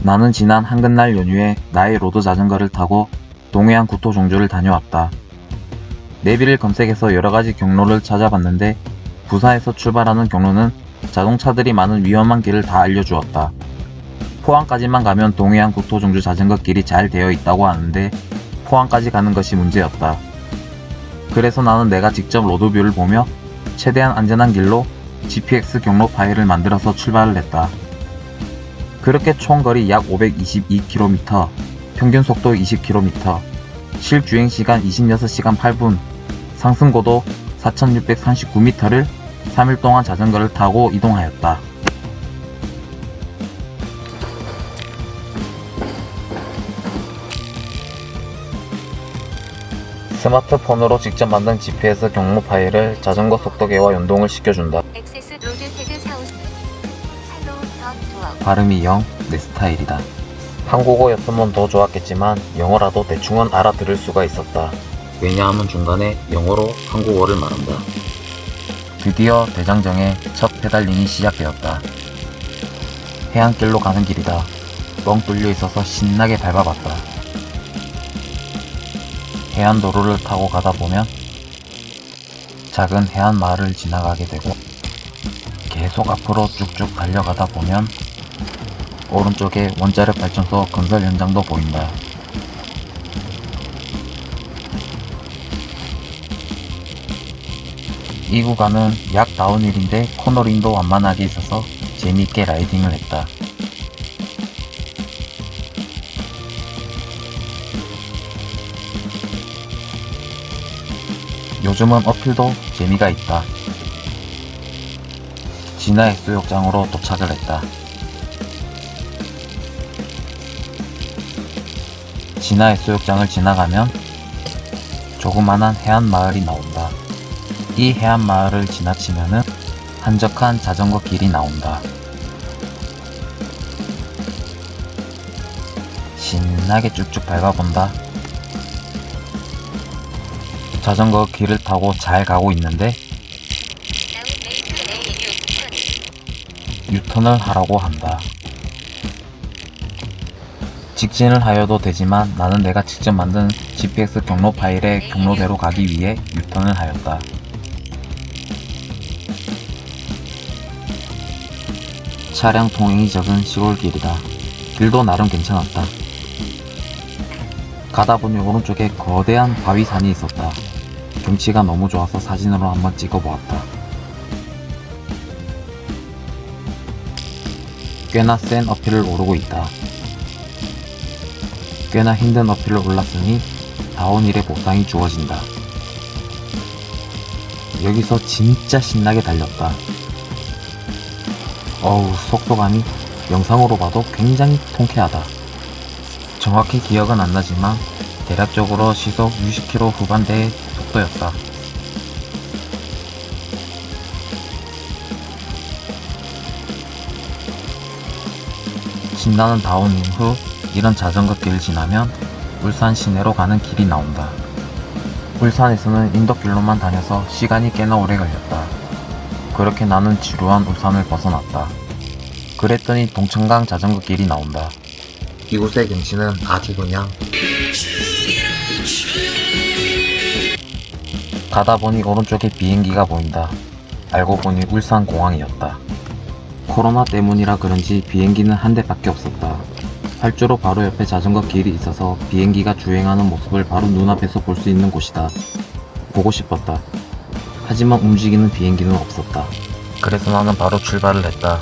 나는 지난 한글날 연휴에 나의 로드 자전거를 타고 동해안 구토 종주를 다녀왔다. 내비를 검색해서 여러가지 경로를 찾아봤는데 부사에서 출발하는 경로는 자동차들이 많은 위험한 길을 다 알려주었다. 포항까지만 가면 동해안 구토 종주 자전거 길이 잘 되어 있다고 하는데 포항까지 가는 것이 문제였다. 그래서 나는 내가 직접 로드뷰를 보며 최대한 안전한 길로 GPX 경로 파일을 만들어서 출발을 했다. 그렇게 총 거리 약 522km, 평균 속도 20km, 실주행시간 26시간 8분, 상승고도 4639m를 3일 동안 자전거를 타고 이동하였다. 스마트폰으로 직접 만든 GPS 경로 파일을 자전거 속도계와 연동을 시켜준다. 발음이 영 내 스타일이다. 한국어였으면 더 좋았겠지만 영어라도 대충은 알아들을 수가 있었다. 왜냐하면 중간에 영어로 한국어를 말한다. 드디어 대장정의 첫 페달링이 시작되었다. 해안길로 가는 길이다. 뻥 뚫려 있어서 신나게 밟아봤다. 해안도로를 타고 가다 보면 작은 해안 마을을 지나가게 되고 계속 앞으로 쭉쭉 달려가다 보면 오른쪽에 원자력 발전소 건설 현장도 보인다. 이 구간은 약 다운힐인데 코너링도 완만하게 있어서 재미있게 라이딩을 했다. 요즘은 어필도 재미가 있다. 진화 해수욕장으로 도착을 했다. 진화 해수욕장을 지나가면 조그만한 해안마을이 나온다. 이 해안마을을 지나치면은 한적한 자전거 길이 나온다. 신나게 쭉쭉 밟아본다. 자전거 길을 타고 잘 가고 있는데 유턴을 하라고 한다. 직진을 하여도 되지만 나는 내가 직접 만든 GPX 경로 파일의 경로대로 가기 위해 유턴을 하였다. 차량 통행이 적은 시골길이다. 길도 나름 괜찮았다. 가다 보니 오른쪽에 거대한 바위산이 있었다. 경치가 너무 좋아서 사진으로 한번 찍어보았다. 꽤나 센 어필을 오르고 있다. 꽤나 힘든 어필을 올랐으니 다운힐의 보상이 주어진다. 여기서 진짜 신나게 달렸다. 어우, 속도감이 영상으로 봐도 굉장히 통쾌하다. 정확히 기억은 안 나지만 대략적으로 시속 60km 후반대의 속도였다. 신나는 다운힐 후 이런 자전거 길을 지나면 울산 시내로 가는 길이 나온다. 울산에서는 인덕길로만 다녀서 시간이 꽤나 오래 걸렸다. 그렇게 나는 지루한 울산을 벗어났다. 그랬더니 동천강 자전거 길이 나온다. 이곳의 경치는 아주 그냥 가다 보니 오른쪽에 비행기가 보인다. 알고 보니 울산공항이었다. 코로나 때문이라 그런지 비행기는 한 대밖에 없었다. 활주로 바로 옆에 자전거 길이 있어서 비행기가 주행하는 모습을 바로 눈앞에서 볼 수 있는 곳이다. 보고 싶었다. 하지만 움직이는 비행기는 없었다. 그래서 나는 바로 출발을 했다.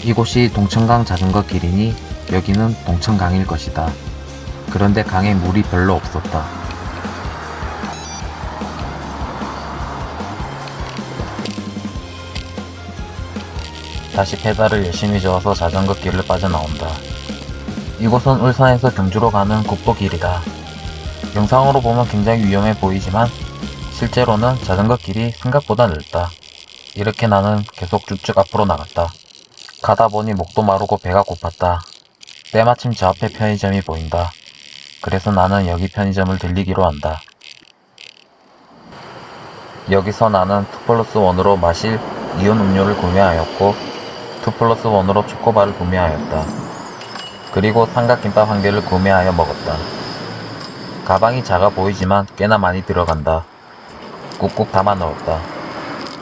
이곳이 동천강 자전거 길이니 여기는 동천강일 것이다. 그런데 강에 물이 별로 없었다. 다시 페달을 열심히 저어서 자전거 길을 빠져나온다. 이곳은 울산에서 경주로 가는 국도길이다. 영상으로 보면 굉장히 위험해 보이지만 실제로는 자전거 길이 생각보다 넓다. 이렇게 나는 계속 쭉쭉 앞으로 나갔다. 가다 보니 목도 마르고 배가 고팠다. 때마침 저 앞에 편의점이 보인다. 그래서 나는 여기 편의점을 들리기로 한다. 여기서 나는 2+1으로 마실 이온 음료를 구매하였고 2+1으로 초코바를 구매하였다. 그리고 삼각김밥 한 개를 구매하여 먹었다. 가방이 작아 보이지만 꽤나 많이 들어간다. 꾹꾹 담아 넣었다.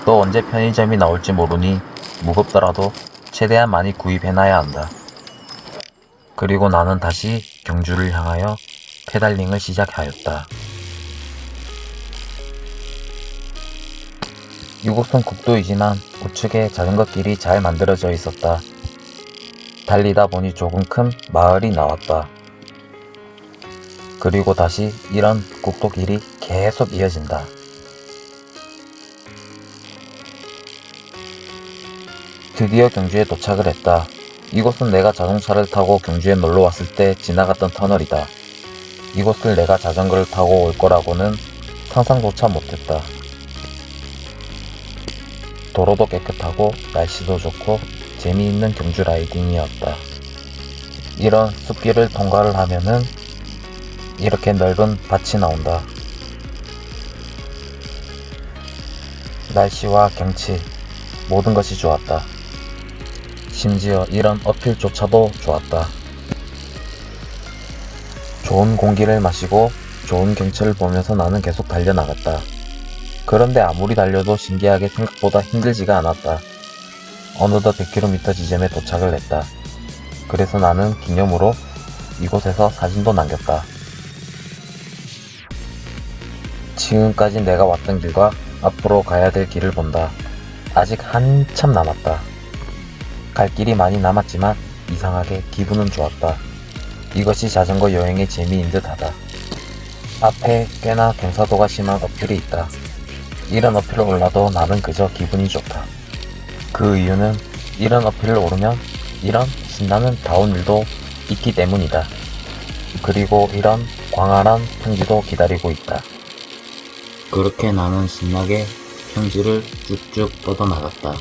또 언제 편의점이 나올지 모르니 무겁더라도 최대한 많이 구입해놔야 한다. 그리고 나는 다시 경주를 향하여 페달링을 시작하였다. 이곳은 국도이지만 우측에 자전거길이 잘 만들어져 있었다. 달리다 보니 조금 큰 마을이 나왔다. 그리고 다시 이런 국도길이 계속 이어진다. 드디어 경주에 도착을 했다. 이곳은 내가 자동차를 타고 경주에 놀러 왔을 때 지나갔던 터널이다. 이곳을 내가 자전거를 타고 올 거라고는 상상조차 못했다. 도로도 깨끗하고 날씨도 좋고 재미있는 경주 라이딩이었다. 이런 숲길을 통과를 하면은 이렇게 넓은 밭이 나온다. 날씨와 경치 모든 것이 좋았다. 심지어 이런 어필조차도 좋았다. 좋은 공기를 마시고 좋은 경치를 보면서 나는 계속 달려나갔다. 그런데 아무리 달려도 신기하게 생각보다 힘들지가 않았다. 어느덧 100km 지점에 도착을 했다. 그래서 나는 기념으로 이곳에서 사진도 남겼다. 지금까지 내가 왔던 길과 앞으로 가야 될 길을 본다. 아직 한참 남았다. 갈 길이 많이 남았지만 이상하게 기분은 좋았다. 이것이 자전거 여행의 재미인 듯 하다. 앞에 꽤나 경사도가 심한 어필이 있다. 이런 어필을 올라도 나는 그저 기분이 좋다. 그 이유는 이런 어필을 오르면 이런 신나는 다운힐도 있기 때문이다. 그리고 이런 광활한 평지도 기다리고 있다. 그렇게 나는 신나게 평지를 쭉쭉 뻗어나갔다.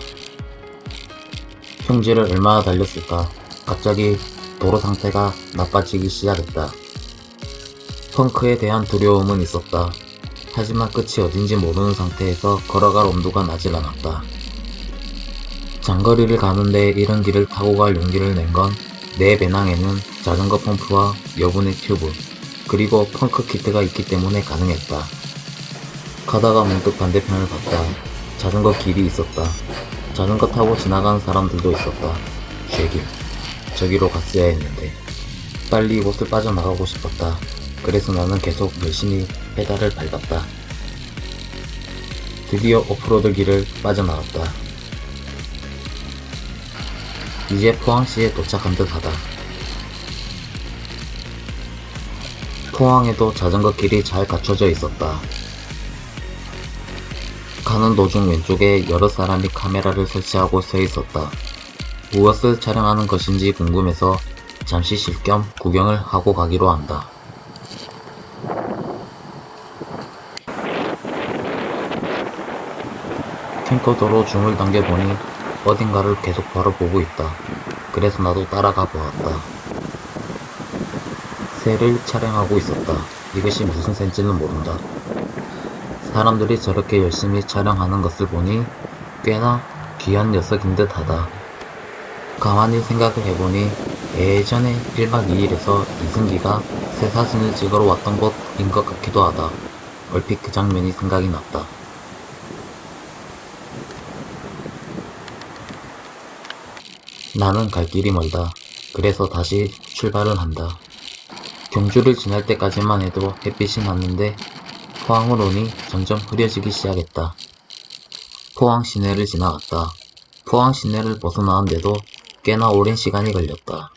평지를 얼마나 달렸을까? 갑자기 도로 상태가 나빠지기 시작했다. 펑크에 대한 두려움은 있었다. 하지만 끝이 어딘지 모르는 상태에서 걸어갈 엄두가 나질 않았다. 장거리를 가는데 이런 길을 타고 갈 용기를 낸 건 내 배낭에는 자전거 펌프와 여분의 튜브 그리고 펑크 키트가 있기 때문에 가능했다. 가다가 문득 반대편을 봤다. 자전거 길이 있었다. 자전거 타고 지나가는 사람들도 있었다. 쉐길. 저기로 갔어야 했는데 빨리 이곳을 빠져나가고 싶었다. 그래서 나는 계속 열심히 페달을 밟았다. 드디어 오프로드 길을 빠져나왔다. 이제 포항시에 도착한 듯하다. 포항에도 자전거 길이 잘 갖춰져 있었다. 가는 도중 왼쪽에 여러 사람이 카메라를 설치하고 서 있었다. 무엇을 촬영하는 것인지 궁금해서 잠시 쉴 겸 구경을 하고 가기로 한다. 캠코더로 줌을 당겨보니 어딘가를 계속 바라보고 있다. 그래서 나도 따라가 보았다. 새를 촬영하고 있었다. 이것이 무슨 새인지는 모른다. 사람들이 저렇게 열심히 촬영하는 것을 보니 꽤나 귀한 녀석인 듯 하다. 가만히 생각을 해보니 예전에 1박 2일에서 이승기가 새 사진을 찍으러 왔던 곳인 것 같기도 하다. 얼핏 그 장면이 생각이 났다. 나는 갈 길이 멀다. 그래서 다시 출발을 한다. 경주를 지날 때까지만 해도 햇빛이 났는데 포항을 오니 점점 흐려지기 시작했다. 포항 시내를 지나갔다. 포항 시내를 벗어나는데도 꽤나 오랜 시간이 걸렸다.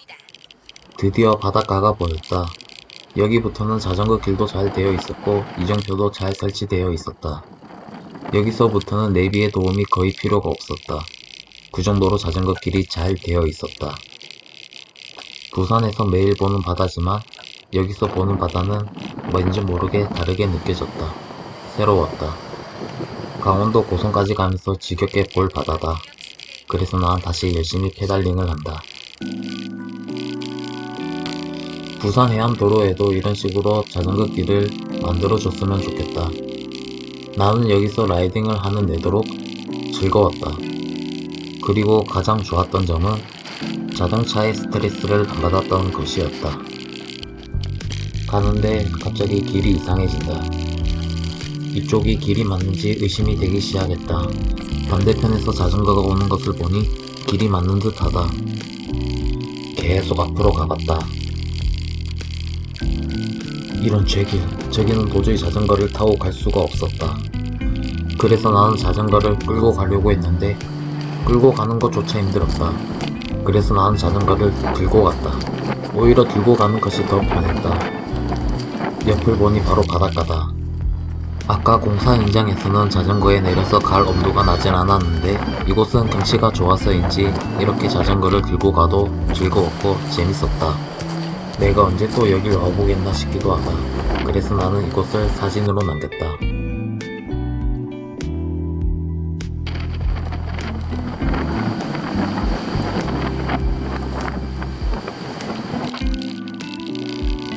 드디어 바닷가가 보였다. 여기부터는 자전거 길도 잘 되어 있었고 이정표도 잘 설치되어 있었다. 여기서부터는 내비의 도움이 거의 필요가 없었다. 그 정도로 자전거 길이 잘 되어 있었다. 부산에서 매일 보는 바다지만 여기서 보는 바다는 왠지 모르게 다르게 느껴졌다. 새로웠다. 강원도 고성까지 가면서 지겹게 볼 바다다. 그래서 난 다시 열심히 페달링을 한다. 부산 해안도로에도 이런 식으로 자전거 길을 만들어줬으면 좋겠다. 나는 여기서 라이딩을 하는 내도록 즐거웠다. 그리고 가장 좋았던 점은 자동차의 스트레스를 안 받았던 것이었다. 가는데 갑자기 길이 이상해진다. 이쪽이 길이 맞는지 의심이 되기 시작했다. 반대편에서 자전거가 오는 것을 보니 길이 맞는 듯 하다. 계속 앞으로 가봤다. 이런 죄길, 저기는 도저히 자전거를 타고 갈 수가 없었다. 그래서 나는 자전거를 끌고 가려고 했는데 끌고 가는 것조차 힘들었다. 그래서 나는 자전거를 들고 갔다. 오히려 들고 가는 것이 더 편했다. 옆을 보니 바로 바닷가다. 아까 공사 현장에서는 자전거에 내려서 갈 엄두가 나질 않았는데 이곳은 경치가 좋아서인지 이렇게 자전거를 들고 가도 즐거웠고 재밌었다. 내가 언제 또 여길 와보겠나 싶기도 하다. 그래서 나는 이곳을 사진으로 남겼다.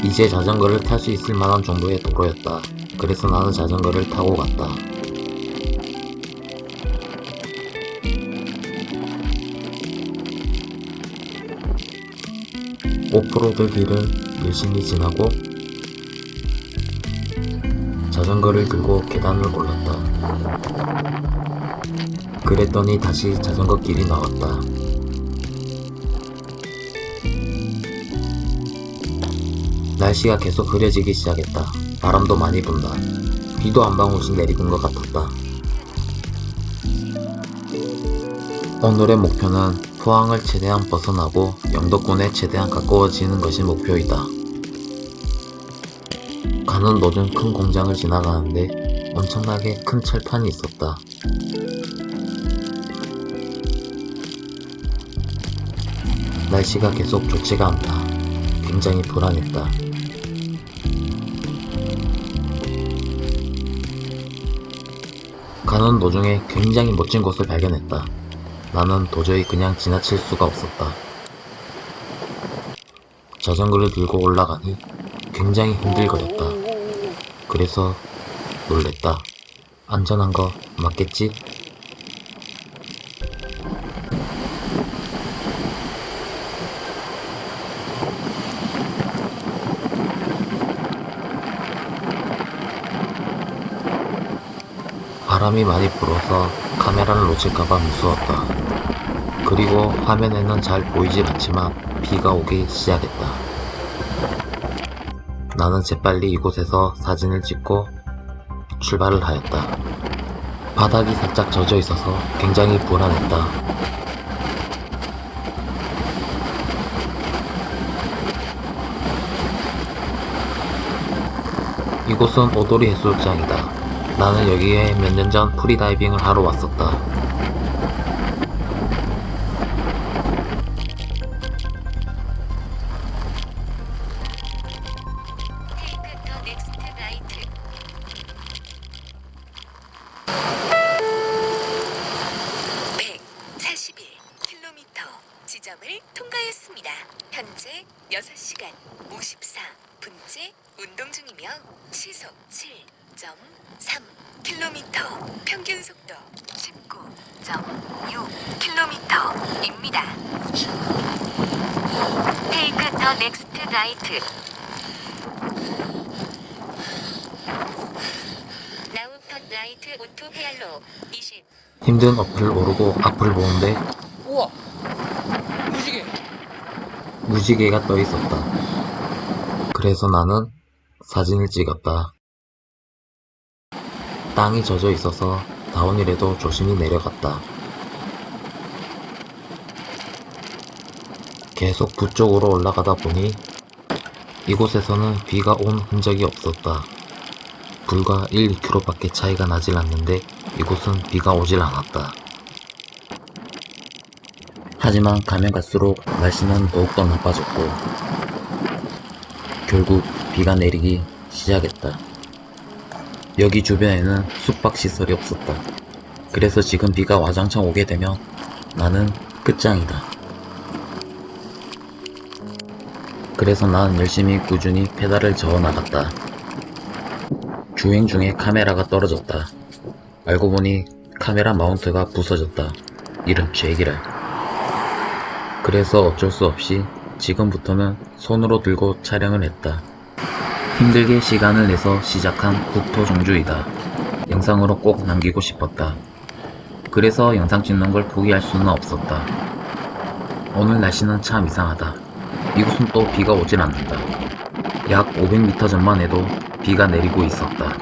이제 자전거를 탈 수 있을 만한 정도의 도로였다. 그래서 나는 자전거를 타고 갔다. 오프로드 길을 열심히 지나고 자전거를 들고 계단을 올랐다. 그랬더니 다시 자전거 길이 나왔다. 날씨가 계속 흐려지기 시작했다. 바람도 많이 분다. 비도 한 방울씩 내리는 것 같았다. 오늘의 목표는 포항을 최대한 벗어나고 영도권에 최대한 가까워지는 것이 목표이다. 가는 도중 큰 공장을 지나가는데 엄청나게 큰 철판이 있었다. 날씨가 계속 좋지가 않다. 굉장히 불안했다. 가는 도중에 굉장히 멋진 곳을 발견했다. 나는 도저히 그냥 지나칠 수가 없었다. 자전거를 들고 올라가니 굉장히 힘들거렸다. 그래서 놀랬다. 안전한 거 맞겠지? 바람이 많이 불어서 카메라를 놓칠까봐 무서웠다. 그리고 화면에는 잘 보이질 않지만 비가 오기 시작했다. 나는 재빨리 이곳에서 사진을 찍고 출발을 하였다. 바닥이 살짝 젖어 있어서 굉장히 불안했다. 이곳은 오도리 해수욕장이다. 나는 여기에 몇 년 전 프리다이빙을 하러 왔었다. 지점을 통과했습니다. 현재 6시간 54분째 운동 중이며 시속 7.3km, 평균 속도 19.6km입니다. Take the next right. Now turn right onto Hearlo 20. 힘든 어플을 오르고 앞을 보는데 우와! 무지개! 무지개가 떠 있었다. 그래서 나는 사진을 찍었다. 땅이 젖어 있어서 다운힐에도 조심히 내려갔다. 계속 북쪽으로 올라가다 보니 이곳에서는 비가 온 흔적이 없었다. 불과 1, 2km 밖에 차이가 나질 않는데 이곳은 비가 오질 않았다. 하지만 가면 갈수록 날씨는 더욱더 나빠졌고 결국 비가 내리기 시작했다. 여기 주변에는 숙박시설이 없었다. 그래서 지금 비가 와장창 오게 되면 나는 끝장이다. 그래서 난 열심히 꾸준히 페달을 저어 나갔다. 주행 중에 카메라가 떨어졌다. 알고 보니 카메라 마운트가 부서졌다. 이런 죄기를. 그래서 어쩔 수 없이 지금부터는 손으로 들고 촬영을 했다. 힘들게 시간을 내서 시작한 국토종주이다. 영상으로 꼭 남기고 싶었다. 그래서 영상 찍는 걸 포기할 수는 없었다. 오늘 날씨는 참 이상하다. 이곳은 또 비가 오질 않는다. 약 500m 전만 해도 비가 내리고 있었다.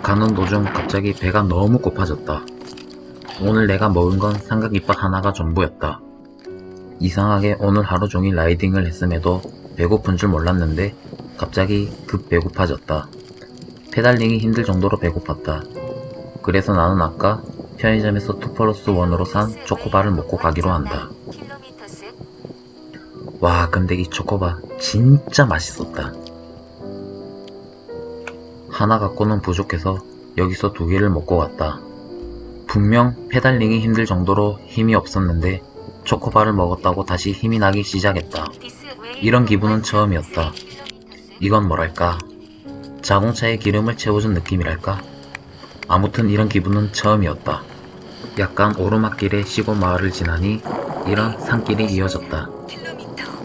가는 도중 갑자기 배가 너무 고파졌다. 오늘 내가 먹은 건 삼각김밥 하나가 전부였다. 이상하게 오늘 하루 종일 라이딩을 했음에도 배고픈 줄 몰랐는데 갑자기 급 배고파졌다. 페달링이 힘들 정도로 배고팠다. 그래서 나는 아까 편의점에서 2+1으로 산 초코바를 먹고 가기로 한다. 와, 근데 이 초코바 진짜 맛있었다. 하나 갖고는 부족해서 여기서 2개를 먹고 갔다. 분명 페달링이 힘들 정도로 힘이 없었는데 초코바를 먹었다고 다시 힘이 나기 시작했다. 이런 기분은 처음이었다. 이건 뭐랄까, 자동차에 기름을 채워준 느낌이랄까? 아무튼 이런 기분은 처음이었다. 약간 오르막길의 시골 마을을 지나니 이런 산길이 이어졌다.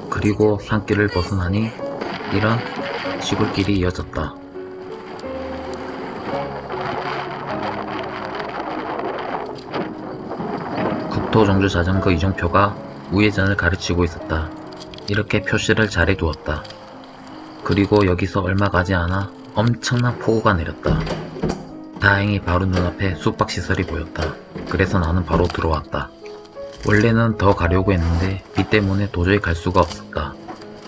그리고 산길을 벗어나니 이런 시골길이 이어졌다. 국토종주 자전거 이정표가 우회전을 가르치고 있었다. 이렇게 표시를 잘 해두었다. 그리고 여기서 얼마 가지 않아 엄청난 폭우가 내렸다. 다행히 바로 눈앞에 숙박시설이 보였다. 그래서 나는 바로 들어왔다. 원래는 더 가려고 했는데 비 때문에 도저히 갈 수가 없었다.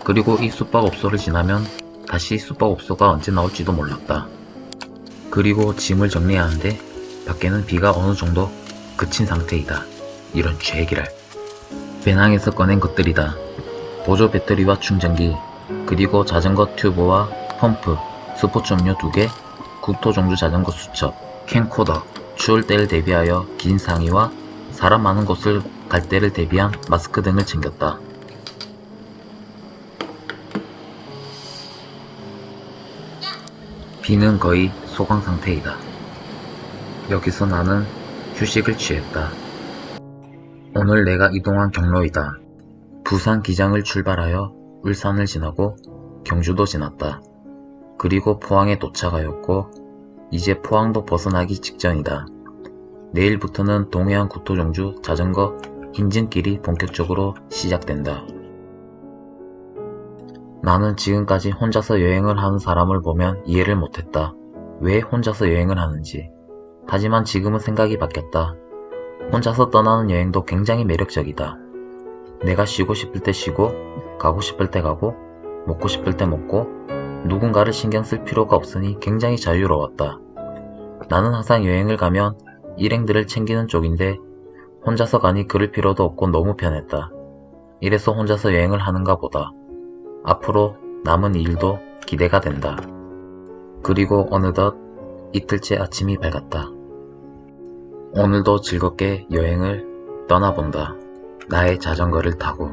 그리고 이 숙박업소를 지나면 다시 숙박업소가 언제 나올지도 몰랐다. 그리고 짐을 정리하는데 밖에는 비가 어느 정도 그친 상태이다. 이런 죄기랄. 배낭에서 꺼낸 것들이다. 보조 배터리와 충전기, 그리고 자전거 튜브와 펌프, 스포츠 음료 2개, 국토종주 자전거 수첩, 캠코더, 추울 때를 대비하여 긴 상의와 사람 많은 곳을 갈 때를 대비한 마스크 등을 챙겼다. 비는 거의 소강 상태이다. 여기서 나는 휴식을 취했다. 오늘 내가 이동한 경로이다. 부산 기장을 출발하여 울산을 지나고 경주도 지났다. 그리고 포항에 도착하였고 이제 포항도 벗어나기 직전이다. 내일부터는 동해안 국토종주 자전거 인증길이 본격적으로 시작된다. 나는 지금까지 혼자서 여행을 하는 사람을 보면 이해를 못했다. 왜 혼자서 여행을 하는지. 하지만 지금은 생각이 바뀌었다. 혼자서 떠나는 여행도 굉장히 매력적이다. 내가 쉬고 싶을 때 쉬고, 가고 싶을 때 가고, 먹고 싶을 때 먹고, 누군가를 신경 쓸 필요가 없으니 굉장히 자유로웠다. 나는 항상 여행을 가면 일행들을 챙기는 쪽인데 혼자서 가니 그럴 필요도 없고 너무 편했다. 이래서 혼자서 여행을 하는가 보다. 앞으로 남은 일도 기대가 된다. 그리고 어느덧 이틀째 아침이 밝았다. 오늘도 즐겁게 여행을 떠나본다. 나의 자전거를 타고.